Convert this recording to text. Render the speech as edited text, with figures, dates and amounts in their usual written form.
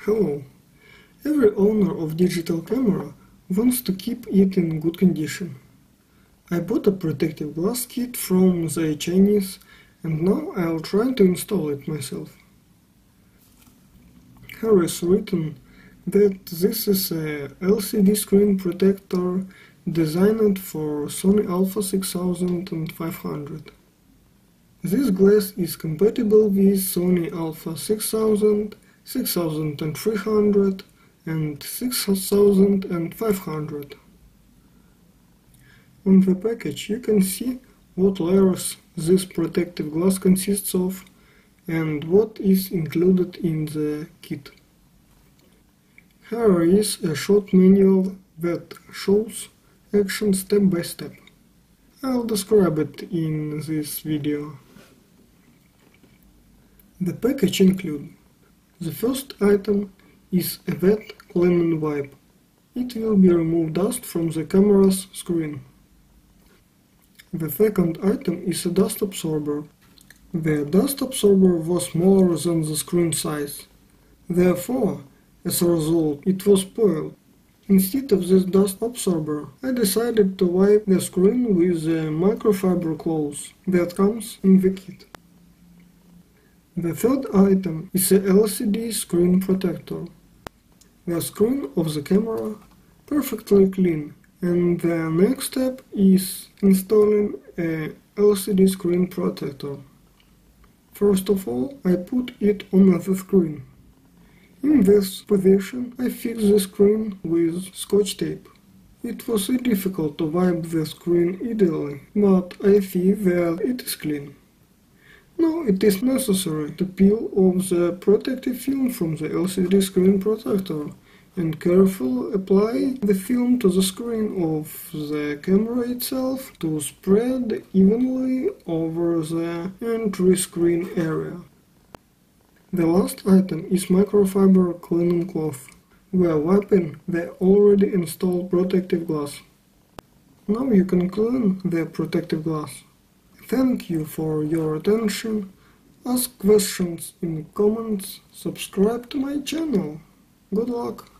Hello. Every owner of digital camera wants to keep it in good condition. I bought a protective glass kit from the Chinese and now I'll try to install it myself. Here is written that this is a LCD screen protector designed for Sony Alpha 6500. This glass is compatible with Sony Alpha 6000, 6300 and 6500. On the package you can see what layers this protective glass consists of and what is included in the kit. Here is a short manual that shows action step by step. I'll describe it in this video. The package includes: the first item is a wet cleaning wipe. It will be remove dust from the camera's screen. The second item is a dust absorber. The dust absorber was smaller than the screen size. Therefore, as a result, it was spoiled. Instead of this dust absorber, I decided to wipe the screen with the microfiber cloth that comes in the kit. The third item is a LCD screen protector. The screen of the camera perfectly clean, and the next step is installing a LCD screen protector. First of all, I put it on the screen. In this position, I fixed the screen with Scotch tape. It was difficult to wipe the screen ideally, but I see that it is clean. Now it is necessary to peel off the protective film from the LCD screen protector and carefully apply the film to the screen of the camera itself to spread evenly over the entry screen area. The last item is microfiber cleaning cloth. We are wiping the already installed protective glass. Now you can clean the protective glass. Thank you for your attention. Ask questions in comments, subscribe to my channel. Good luck!